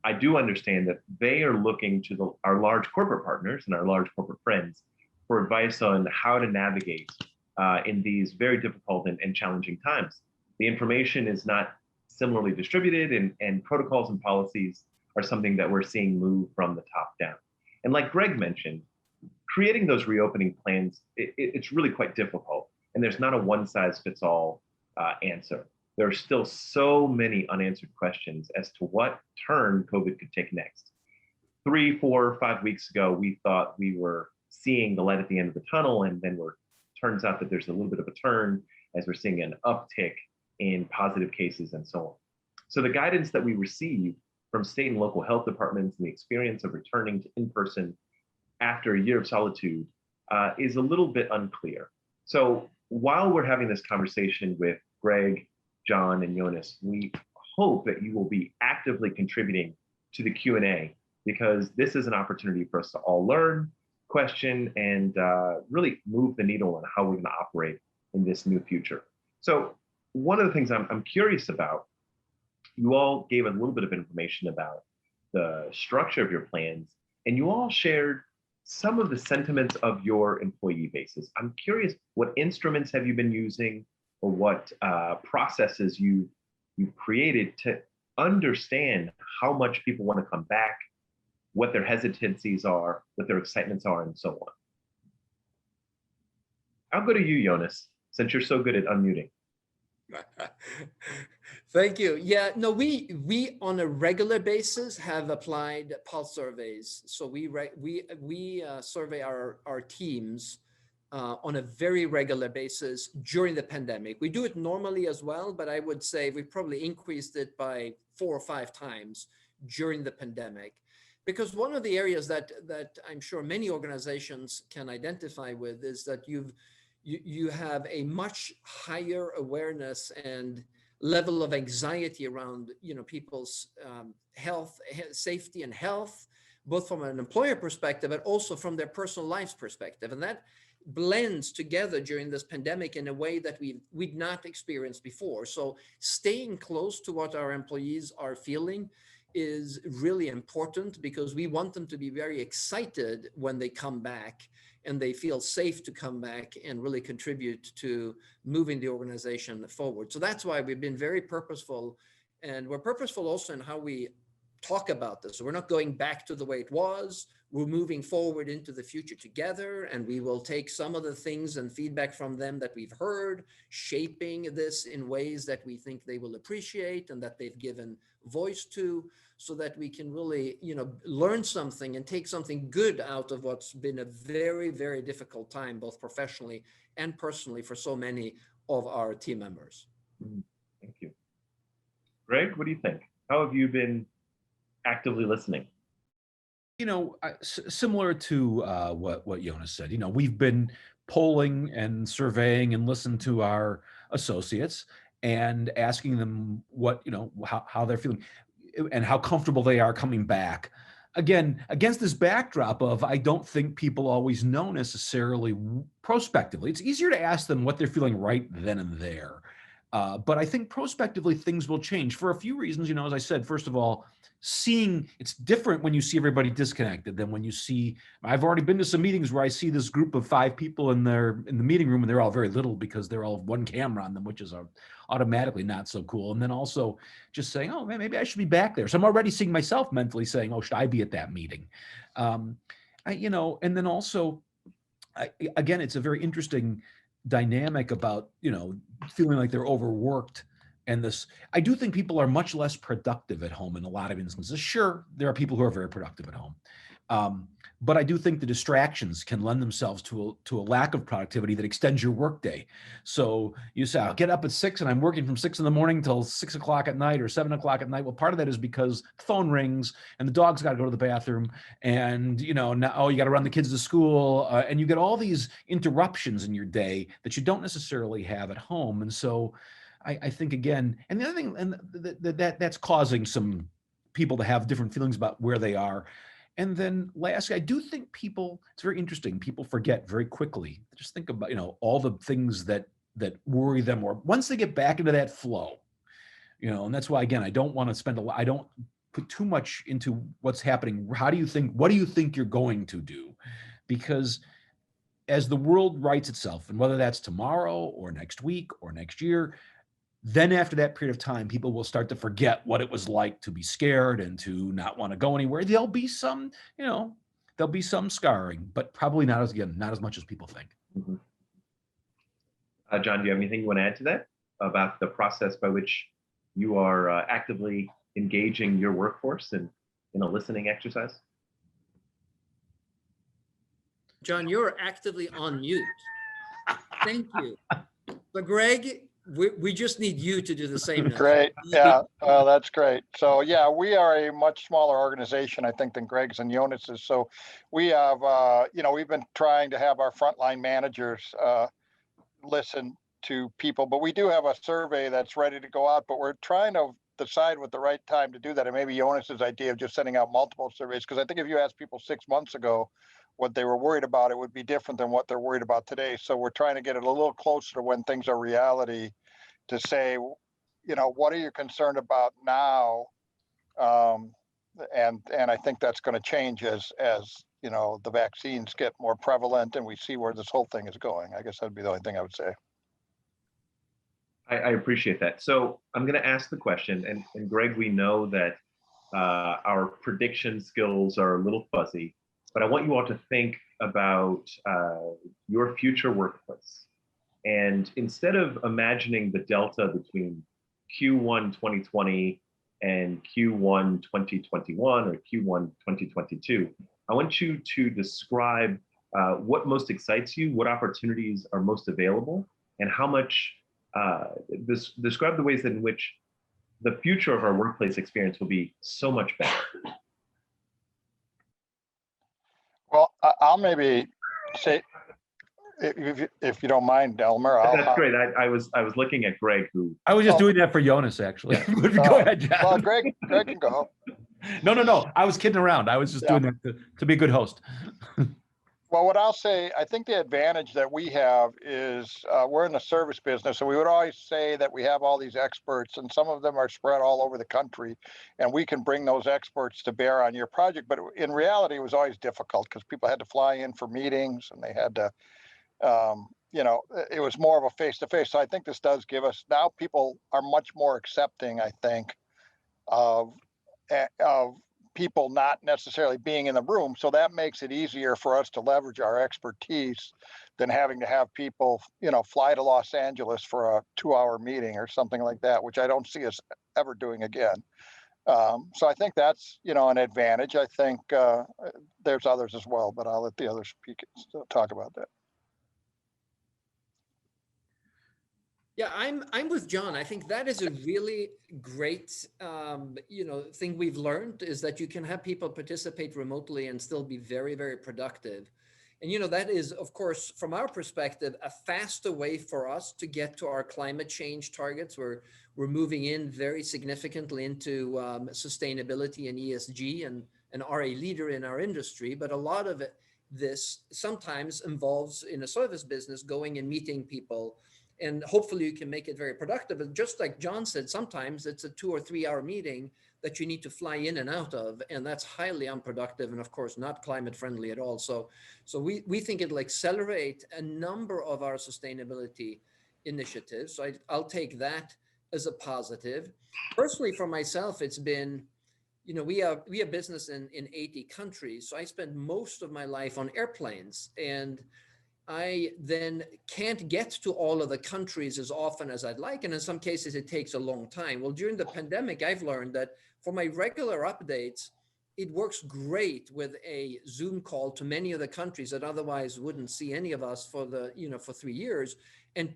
S5: I do understand that they are looking to our large corporate partners and our large corporate friends for advice on how to navigate in these very difficult and challenging times. The information is not similarly distributed, and protocols and policies are something that we're seeing move from the top down. And like Greg mentioned, creating those reopening plans, it's really quite difficult. And there's not a one-size-fits-all answer. There are still so many unanswered questions as to what turn COVID could take next. 3, 4, 5 weeks ago, we thought we were seeing the light at the end of the tunnel, and then turns out that there's a little bit of a turn as we're seeing an uptick in positive cases and so on. So the guidance that we receive from state and local health departments and the experience of returning to in-person after a year of solitude is a little bit unclear. So while we're having this conversation with Greg, John, and Jonas, we hope that you will be actively contributing to the Q&A, because this is an opportunity for us to all learn, question, and really move the needle on how we're going to operate in this new future. So one of the things I'm curious about, you all gave a little bit of information about the structure of your plans, and you all shared some of the sentiments of your employee bases. I'm curious, what instruments have you been using, or what processes you've created to understand how much people want to come back, what their hesitancies are, what their excitements are, and so on. I'll go to you, Jonas, since you're so good at unmuting.
S4: Thank you. Yeah, no, we on a regular basis have applied pulse surveys. So we survey our teams on a very regular basis during the pandemic. We do it normally as well, but I would say we probably increased it by 4 or 5 times during the pandemic. Because one of the areas that I'm sure many organizations can identify with is that you have a much higher awareness and level of anxiety around people's health, safety and health, both from an employer perspective, but also from their personal lives perspective. And that blends together during this pandemic in a way that we'd not experienced before. So staying close to what our employees are feeling is really important, because we want them to be very excited when they come back and they feel safe to come back and really contribute to moving the organization forward. So that's why we've been very purposeful, and we're purposeful also in how we talk about this. We're not going back to the way it was. We're moving forward into the future together, and we will take some of the things and feedback from them that we've heard, shaping this in ways that we think they will appreciate and that they've given voice to, so that we can really, learn something and take something good out of what's been a very, very difficult time, both professionally and personally, for so many of our team members.
S5: Thank you. Greg, what do you think? How have you been actively listening?
S1: Similar to what Jonas said, we've been polling and surveying and listened to our associates and asking them what, how they're feeling and how comfortable they are coming back. Again, against this backdrop of, I don't think people always know necessarily prospectively. It's easier to ask them what they're feeling right then and there. But I think prospectively things will change for a few reasons. As I said, first of all, it's different when you see everybody disconnected than when you see, I've already been to some meetings where I see this group of 5 people in the meeting room, and they're all very little because they're all one camera on them, which is automatically not so cool. And then also just saying, oh man, maybe I should be back there. So I'm already seeing myself mentally saying, oh, should I be at that meeting? And then also, again, it's a very interesting dynamic about, feeling like they're overworked. And I do think people are much less productive at home in a lot of instances. Sure, there are people who are very productive at home. But I do think the distractions can lend themselves to a lack of productivity that extends your workday. So you say, I'll get up at 6 and I'm working from 6 in the morning till 6 o'clock at night or 7 o'clock at night. Well, part of that is because the phone rings and the dog's got to go to the bathroom, and now you got to run the kids to school, and you get all these interruptions in your day that you don't necessarily have at home. And so I think, again, and the other thing, and that's causing some people to have different feelings about where they are. And then lastly, I do think it's very interesting, people forget very quickly. Just think about, all the things that worry them, or once they get back into that flow, and that's why, again, I don't want to I don't put too much into what's happening. What do you think you're going to do? Because as the world rights itself, and whether that's tomorrow or next week or next year, then after that period of time, people will start to forget what it was like to be scared and to not want to go anywhere. There'll be some, scarring, but probably not as much as people think.
S5: Mm-hmm. John, do you have anything you want to add to that about the process by which you are actively engaging your workforce in a listening exercise?
S4: John, you're actively on mute. Thank you. But Greg, we just need you to do the same now.
S3: Great. Yeah, well, that's great. So yeah, we are a much smaller organization, I think, than Greg's and Jonas's. So we have, we've been trying to have our frontline managers listen to people, but we do have a survey that's ready to go out, but we're trying to decide what the right time to do that. And maybe Jonas's idea of just sending out multiple surveys, because I think if you asked people 6 months ago what they were worried about, it would be different than what they're worried about today. So we're trying to get it a little closer to when things are reality, to say, what are you concerned about now? And I think that's going to change as the vaccines get more prevalent and we see where this whole thing is going. I guess that'd be the only thing I would say.
S5: I appreciate that. So I'm going to ask the question, and Greg, we know that our prediction skills are a little fuzzy, but I want you all to think about your future workplace. And instead of imagining the delta between Q1 2020 and Q1 2021 or Q1 2022, I want you to describe what most excites you, what opportunities are most available, and how much, describe the ways in which the future of our workplace experience will be so much better.
S3: Well, I'll maybe say, if you don't mind, Elmer.
S5: That's great. I was looking at Greg, who
S1: I was just doing that for Jonas, actually. Go ahead, John.
S3: Well, Greg can go.
S1: No. I was kidding around. I was just doing that to be a good host.
S3: Well, what I'll say, I think the advantage that we have is we're in the service business, so we would always say that we have all these experts, and some of them are spread all over the country, and we can bring those experts to bear on your project. But in reality, it was always difficult because people had to fly in for meetings, and they had to, it was more of a face-to-face. So I think this does give us, now people are much more accepting, I think, of of people not necessarily being in the room. So that makes it easier for us to leverage our expertise than having to have people, fly to Los Angeles for a 2-hour meeting or something like that, which I don't see us ever doing again. So I think that's, an advantage. I think there's others as well, but I'll let the others talk about that.
S4: Yeah, I'm with John. I think that is a really great, thing we've learned is that you can have people participate remotely and still be very, very productive. And, that is, of course, from our perspective, a faster way for us to get to our climate change targets. We're moving in very significantly into sustainability and ESG and are a leader in our industry. But a lot of this sometimes involves in a service business going and meeting people. And hopefully you can make it very productive. And just like John said, sometimes it's a 2 or 3 hour meeting that you need to fly in and out of, and that's highly unproductive and of course not climate friendly at all. So we think it'll accelerate a number of our sustainability initiatives. So I'll take that as a positive. Personally, for myself, it's been, we have business in 80 countries. So I spend most of my life on airplanes, and I then can't get to all of the countries as often as I'd like. And in some cases, it takes a long time. Well, during the pandemic, I've learned that for my regular updates, it works great with a Zoom call to many of the countries that otherwise wouldn't see any of us for for 3 years, and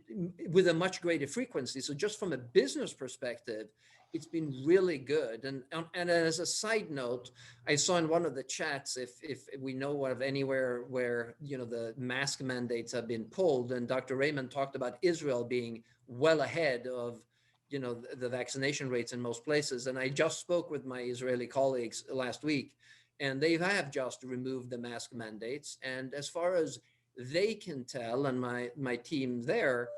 S4: with a much greater frequency. So just from a business perspective, it's been really good. And as a side note, I saw in one of the chats, if we know of anywhere where, the mask mandates have been pulled, and Dr. Raymond talked about Israel being well ahead of, the vaccination rates in most places. And I just spoke with my Israeli colleagues last week, and they have just removed the mask mandates. And as far as they can tell, and my team there,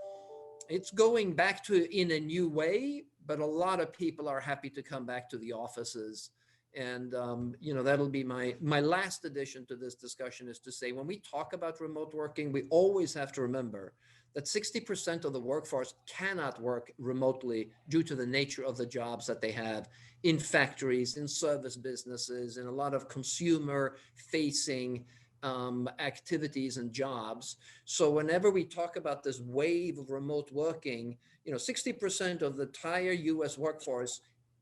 S4: it's going back to in a new way, but a lot of people are happy to come back to the offices. And, that'll be my last addition to this discussion, is to say, when we talk about remote working, we always have to remember that 60% of the workforce cannot work remotely due to the nature of the jobs that they have in factories, in service businesses, in a lot of consumer facing activities and jobs. So whenever we talk about this wave of remote working, 60% of the entire US workforce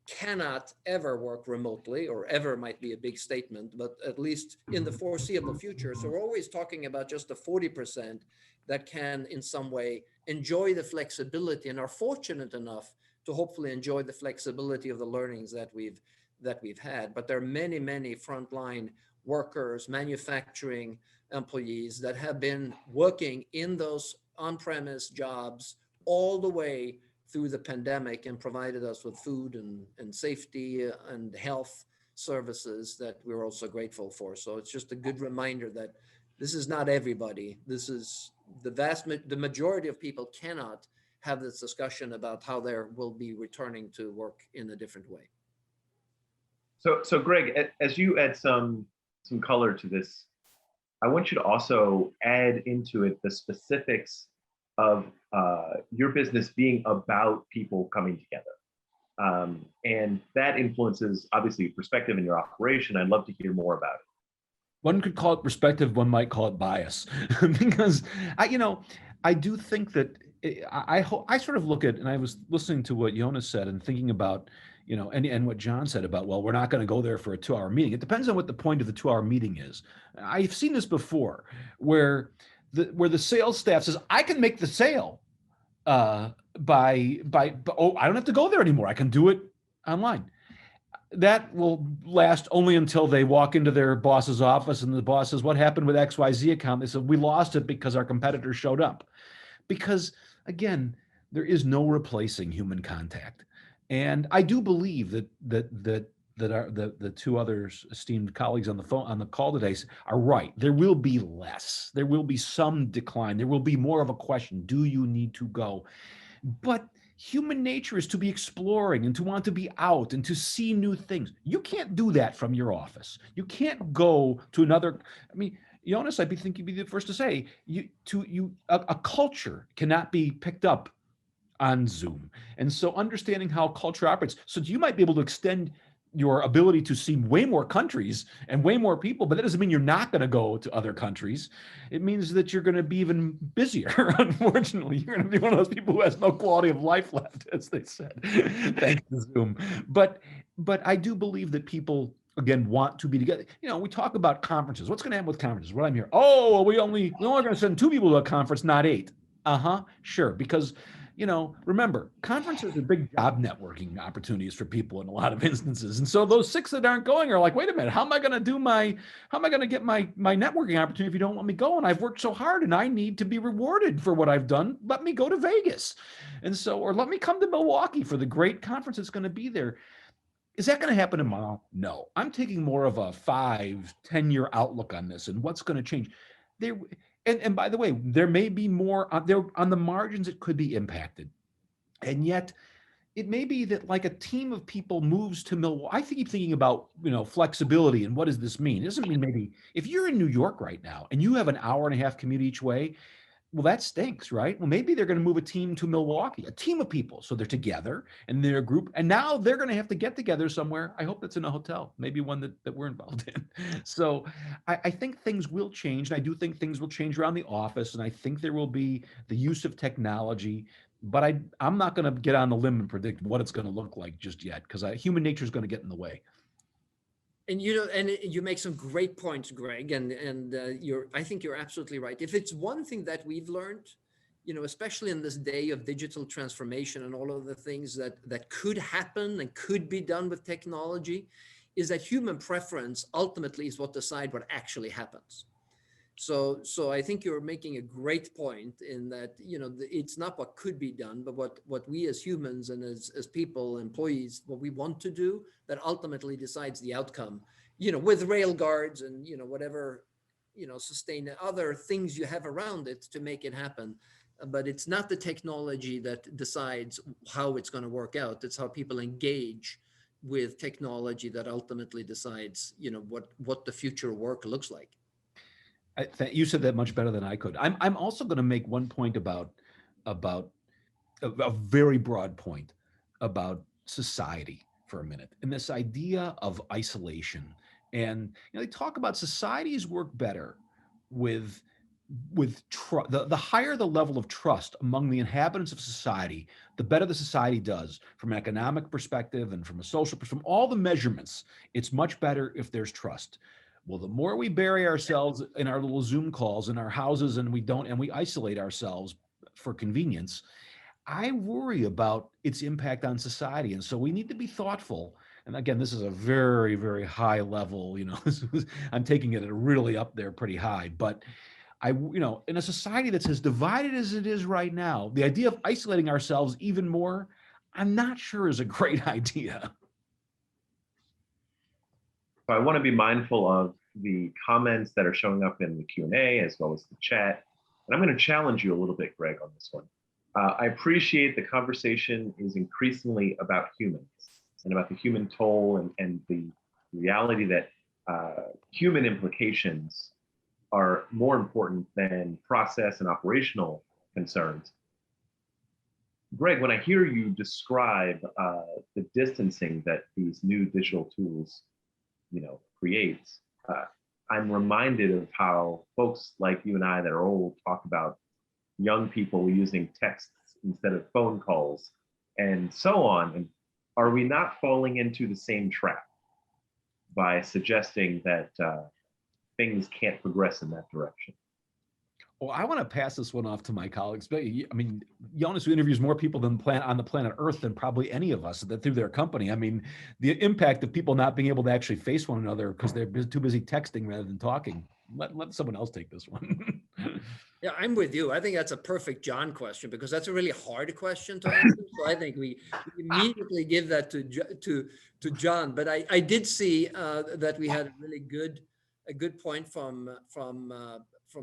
S4: cannot ever work remotely, or ever might be a big statement, but at least in the foreseeable future. So we're always talking about just the 40% that can in some way enjoy the flexibility and are fortunate enough to hopefully enjoy the flexibility of the learnings that we've had. But there are many, many frontline workers, manufacturing employees that have been working in those on-premise jobs all the way through the pandemic and provided us with food and safety and health services that we're also grateful for. So it's just a good reminder that this is not everybody. This is the majority of people cannot have this discussion about how they will be returning to work in a different way.
S5: So Greg, as you add some color to this, I want you to also add into it the specifics of your business being about people coming together. And that influences, obviously, perspective in your operation. I'd love to hear more about it.
S1: One could call it perspective, one might call it bias, because I do think that I sort of look at, and I was listening to what Jonas said and thinking about, and what John said about, well, we're not going to go there for a 2-hour meeting. It depends on what the point of the 2-hour meeting is. I've seen this before, where the sales staff says, I can make the sale I don't have to go there anymore. I can do it online. That will last only until they walk into their boss's office and the boss says, what happened with XYZ account? They said, we lost it because our competitor showed up. Because again, there is no replacing human contact. And I do believe that the two other esteemed colleagues on the call today are right. There will be less. There will be some decline. There will be more of a question. Do you need to go? But human nature is to be exploring and to want to be out and to see new things. You can't do that from your office. You can't go to another. I mean, Jonas, I think you'd be the first to say, a culture cannot be picked up on Zoom. And so understanding how culture operates, so you might be able to extend your ability to see way more countries and way more people, but that doesn't mean you're not going to go to other countries. It means that you're going to be even busier. Unfortunately, you're going to be one of those people who has no quality of life left, as they said, thanks to Zoom. But I do believe that people, again, want to be together. You know, we talk about conferences. What's going to happen with conferences? What I'm hearing, oh, well, we're only going to send 2 people to a conference, not 8. Sure, because you know, remember, conferences are big job networking opportunities for people in a lot of instances. And so those 6 that aren't going are like, wait a minute, how am I going to get my networking opportunity if you don't let me go? And I've worked so hard and I need to be rewarded for what I've done. Let me go to Vegas. And so, or let me come to Milwaukee for the great conference that's going to be there. Is that going to happen tomorrow? No. I'm taking more of a 5-10-year outlook on this and what's going to change. There, and by the way, there may be more there on the margins. It could be impacted, and yet it may be that like a team of people moves to Milwaukee. I keep thinking about, you know, flexibility and what does this mean? It doesn't mean maybe if you're in New York right now and you have an hour and a half commute each way. Well, that stinks, right? Well, maybe they're going to move a team to Milwaukee, a team of people. So they're together and they're a group. And now they're going to have to get together somewhere. I hope that's in a hotel, maybe one that we're involved in. So I think things will change. And I do think things will change around the office. And I think there will be the use of technology. But I'm not going to get on the limb and predict what it's going to look like just yet, because human nature is going to get in the way.
S4: And you know, and you make some great points, Greg, and I think you're absolutely right. If it's one thing that we've learned, you know, especially in this day of digital transformation and all of the things that could happen and could be done with technology, is that human preference ultimately is what decides what actually happens. So I think you're making a great point in that, you know, it's not what could be done, but what we as humans and as people, employees, what we want to do that ultimately decides the outcome, you know, with rail guards and, you know, whatever, you know, sustain other things you have around it to make it happen. But it's not the technology that decides how it's going to work out. It's how people engage with technology that ultimately decides, you know, what the future work looks like.
S1: You said that much better than I could. I'm also going to make one point about a very broad point about society for a minute, and this idea of isolation. And you know, they talk about societies work better with the higher the level of trust among the inhabitants of society, the better the society does from an economic perspective and from a social perspective, from all the measurements. It's much better if there's trust. Well, the more we bury ourselves in our little Zoom calls in our houses and we isolate ourselves for convenience, I worry about its impact on society. And so we need to be thoughtful. And again, this is a very, very high level, you know, I'm taking it really up there pretty high, but you know, in a society that's as divided as it is right now, the idea of isolating ourselves even more, I'm not sure is a great idea.
S5: So I want to be mindful of the comments that are showing up in the Q&A as well as the chat. And I'm going to challenge you a little bit, Greg, on this one. I appreciate the conversation is increasingly about humans and about the human toll and the reality that human implications are more important than process and operational concerns. Greg, when I hear you describe the distancing that these new digital tools, you know, creates, I'm reminded of how folks like you and I that are old talk about young people using texts instead of phone calls and so on. And are we not falling into the same trap by suggesting that things can't progress in that direction?
S1: Well, I want to pass this one off to my colleagues. But I mean, Jonas, who interviews more people on the planet Earth than probably any of us that through their company. I mean, the impact of people not being able to actually face one another because they're too busy texting rather than talking. Let someone else take this one.
S4: Yeah, I'm with you. I think that's a perfect John question because that's a really hard question to answer. So I think we immediately give that to John. But I did see that we had a good point from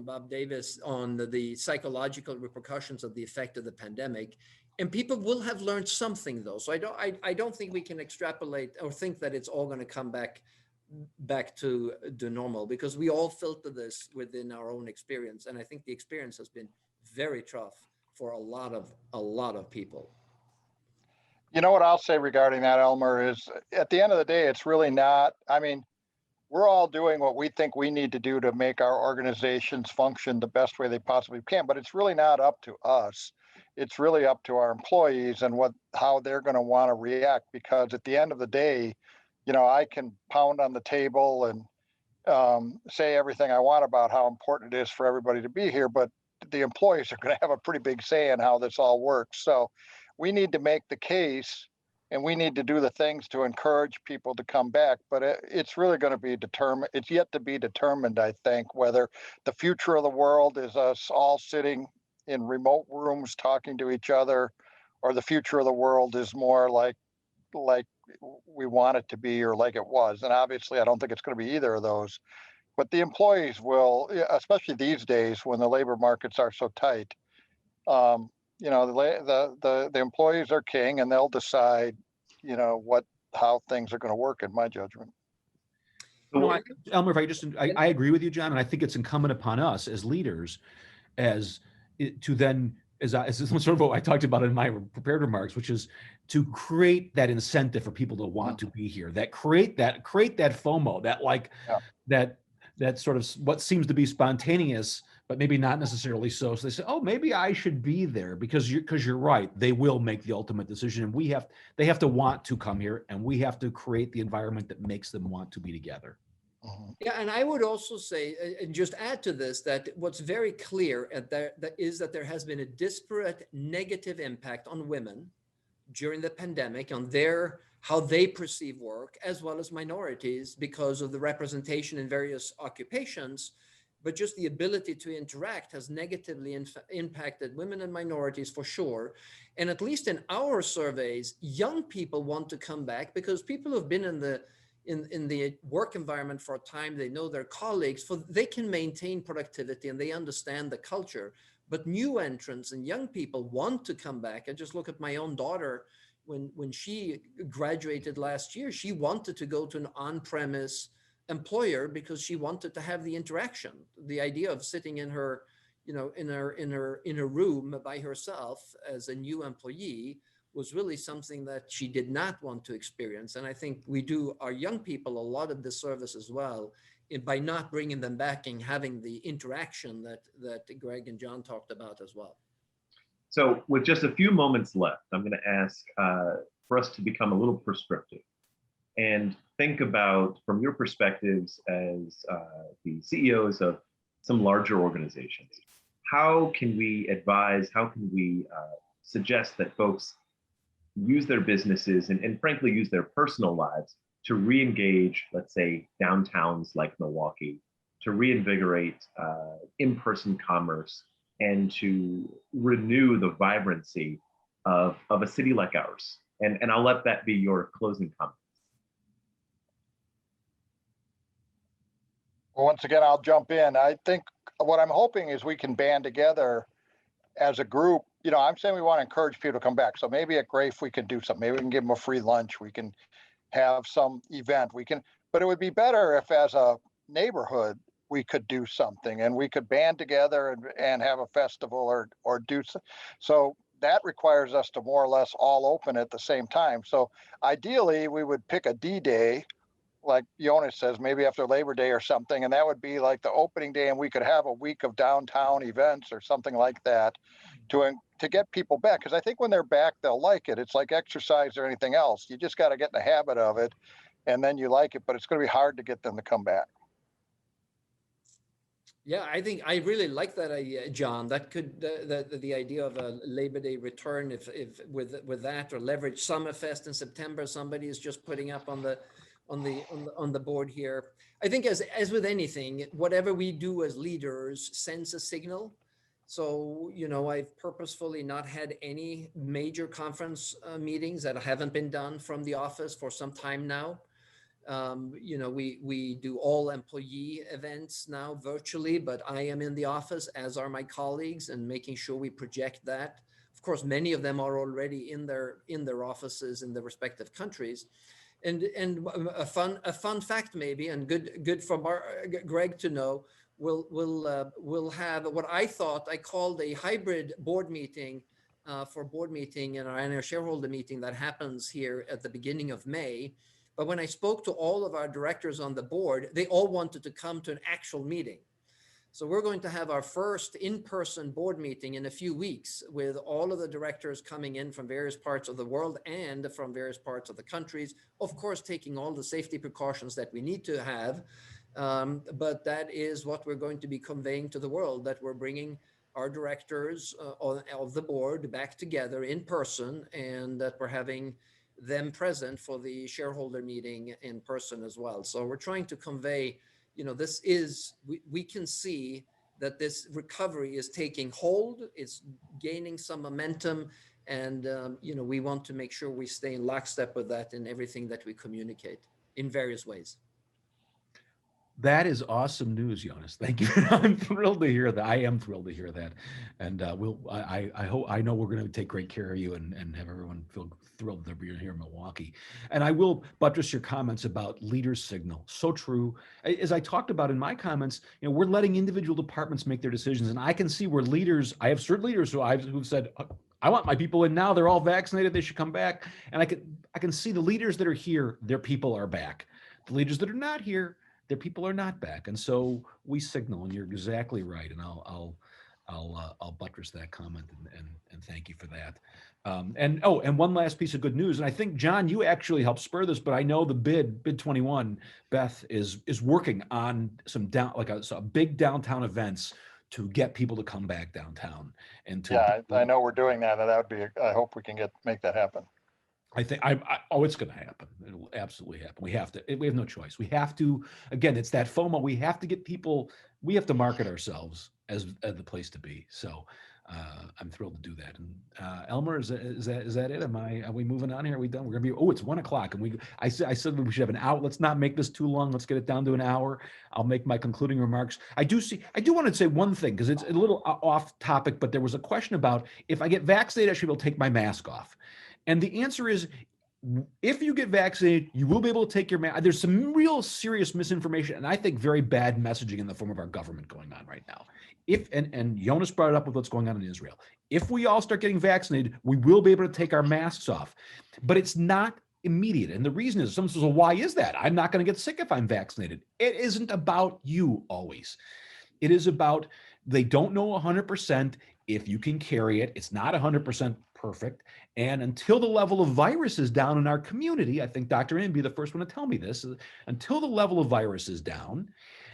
S4: Bob Davis on the psychological repercussions of the effect of the pandemic. And people will have learned something though. So I don't think we can extrapolate or think that it's all going to come back to the normal, because we all filter this within our own experience. And I think the experience has been very tough for a lot of people.
S3: You know what I'll say regarding that, Elmer, is at the end of the day, it's really not, I mean, we're all doing what we think we need to do to make our organizations function the best way they possibly can, but it's really not up to us. It's really up to our employees and how they're going to want to react, because at the end of the day, I can pound on the table and say everything I want about how important it is for everybody to be here, but the employees are going to have a pretty big say in how this all works. So we need to make the case, and we need to do the things to encourage people to come back. But it's really going to be determined. It's yet to be determined, I think, whether the future of the world is us all sitting in remote rooms talking to each other, or the future of the world is more like we want it to be, or like it was. And obviously, I don't think it's going to be either of those. But the employees will, especially these days when the labor markets are so tight. The employees are king, and they'll decide, how things are going to work, in my judgment.
S1: Elmer, I agree with you, John, and I think it's incumbent upon us as leaders, as sort of what I talked about in my prepared remarks, which is to create that incentive for people to want to be here, that create that FOMO, that sort of what seems to be spontaneous, but maybe not necessarily so. So they say, oh, maybe I should be there, because you're right. They will make the ultimate decision, and they have to want to come here, and we have to create the environment that makes them want to be together.
S4: Yeah, and I would also say, and just add to this, that what's very clear is that there has been a disparate negative impact on women during the pandemic, on how they perceive work, as well as minorities, because of the representation in various occupations. But just the ability to interact has negatively impacted women and minorities for sure. And at least in our surveys, young people want to come back because people who've been in the work environment for a time, they know their colleagues, they can maintain productivity and they understand the culture. But new entrants and young people want to come back. I just look at my own daughter. When she graduated last year, she wanted to go to an on-premise employer because she wanted to have the interaction. The idea of sitting in her room by herself as a new employee was really something that she did not want to experience. And I think we do our young people a lot of disservice as well by not bringing them back and having the interaction that Greg and John talked about as well.
S5: So with just a few moments left, I'm going to ask for us to become a little prescriptive and think about, from your perspectives as the CEOs of some larger organizations, how can we advise, how can we suggest that folks use their businesses and frankly use their personal lives to re-engage, let's say, downtowns like Milwaukee, to reinvigorate in-person commerce, and to renew the vibrancy of a city like ours? And I'll let that be your closing comment.
S3: Well, once again, I'll jump in. I think what I'm hoping is we can band together as a group. I'm saying we want to encourage people to come back. So maybe at GRAEF we can do something. Maybe we can give them a free lunch. We can have some event. But it would be better if, as a neighborhood, we could do something and we could band together and have a festival or do so. That requires us to more or less all open at the same time. So ideally, we would pick a D-Day, like Jonas says, maybe after Labor Day or something, and that would be like the opening day, and we could have a week of downtown events or something like that to get people back. Because I think when they're back, they'll like it. It's like exercise or anything else. You just got to get in the habit of it, and then you like it, but it's going to be hard to get them to come back.
S4: Yeah, I think I really like that idea, John. That could the idea of a Labor Day return, if with that, or leverage Summerfest in September. Somebody is just putting up on the board here. I think as with anything, whatever we do as leaders sends a signal. So I've purposefully not had any major conference meetings that haven't been done from the office for some time now. We do all employee events now virtually, but I am in the office, as are my colleagues, and making sure we project that. Of course, many of them are already in their offices in their respective countries. And a fun fact maybe, and good for Greg to know, we'll have what I called a hybrid board meeting for board meeting and our annual shareholder meeting that happens here at the beginning of May. But when I spoke to all of our directors on the board, they all wanted to come to an actual meeting. So we're going to have our first in-person board meeting in a few weeks with all of the directors coming in from various parts of the world and from various parts of the countries, of course, taking all the safety precautions that we need to have. But that is what we're going to be conveying to the world, that we're bringing our directors of the board back together in person, and that we're having them present for the shareholder meeting in person as well. So we're trying to convey, this is, we can see that this recovery is taking hold, it's gaining some momentum, and we want to make sure we stay in lockstep with that in everything that we communicate in various ways.
S1: That is awesome news, Jonas. Thank you. I'm thrilled to hear that. I am thrilled to hear that. And I know we're going to take great care of you and have everyone feel thrilled that you're here in Milwaukee. And I will buttress your comments about leaders signal. So true. As I talked about in my comments, we're letting individual departments make their decisions. And I can see where leaders, I have certain leaders who've said, I want my people in now. They're all vaccinated. They should come back. And I can see the leaders that are here, their people are back. The leaders that are not here, their people are not back. And so we signal, and you're exactly right. And I'll buttress that comment and thank you for that. And one last piece of good news. And I think, John, you actually helped spur this, but I know the bid 21, Beth is working on some a big downtown events to get people to come back downtown. And to
S3: I know we're doing that. And that would be, I hope we can make that happen.
S1: I think it's going to happen. It'll absolutely happen. We have no choice. We have to, again, it's that FOMO. We have to get people, we have to market ourselves as the place to be. So I'm thrilled to do that. And Elmer, is that it? Are we moving on here? Are we done? We're going to be, it's 1 o'clock. And I said we should have an hour. Let's not make this too long. Let's get it down to an hour. I'll make my concluding remarks. I do want to say one thing, because it's a little off topic, but there was a question about if I get vaccinated, I should be able to take my mask off. And the answer is, if you get vaccinated, you will be able to take your mask. There's some real serious misinformation, and I think very bad messaging in the form of our government going on right now. And Jonas brought it up with what's going on in Israel. If we all start getting vaccinated, we will be able to take our masks off. But it's not immediate. And the reason is, someone says, well, why is that? I'm not going to get sick if I'm vaccinated. It isn't about you always. It is about, they don't know 100% if you can carry it. It's not 100% perfect. And until the level of virus is down in our community, I think Dr. Ian be the first one to tell me this, until the level of virus is down,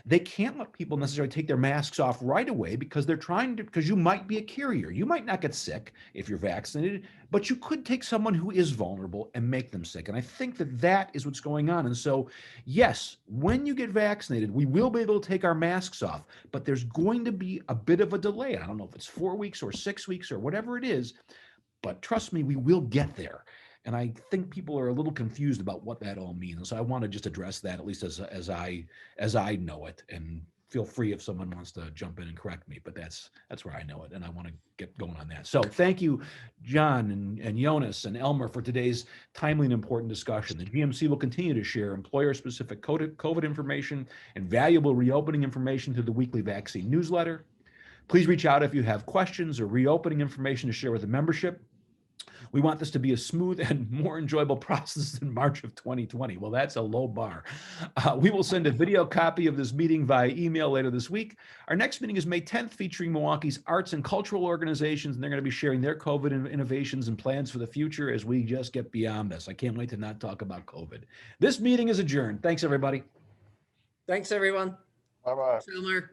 S1: they can't let people necessarily take their masks off right away, because because you might be a carrier. You might not get sick if you're vaccinated, but you could take someone who is vulnerable and make them sick. And I think that is what's going on. And so, yes, when you get vaccinated, we will be able to take our masks off, but there's going to be a bit of a delay. I don't know if it's 4 weeks or 6 weeks or whatever it is, but trust me, we will get there. And I think people are a little confused about what that all means. So I want to just address that, at least as I know it. And feel free if someone wants to jump in and correct me, but that's where I know it. And I want to get going on that. So thank you, John and Jonas and Elmer, for today's timely and important discussion. The GMC will continue to share employer-specific COVID information and valuable reopening information through the weekly vaccine newsletter. Please reach out if you have questions or reopening information to share with the membership. We want this to be a smooth and more enjoyable process than March of 2020. Well, that's a low bar. We will send a video copy of this meeting via email later this week. Our next meeting is May 10th, featuring Milwaukee's arts and cultural organizations, and they're going to be sharing their COVID innovations and plans for the future as we just get beyond this. I can't wait to not talk about COVID. This meeting is adjourned. Thanks, everybody.
S4: Thanks, everyone.
S3: Bye-bye.
S4: Thanks, Elmer.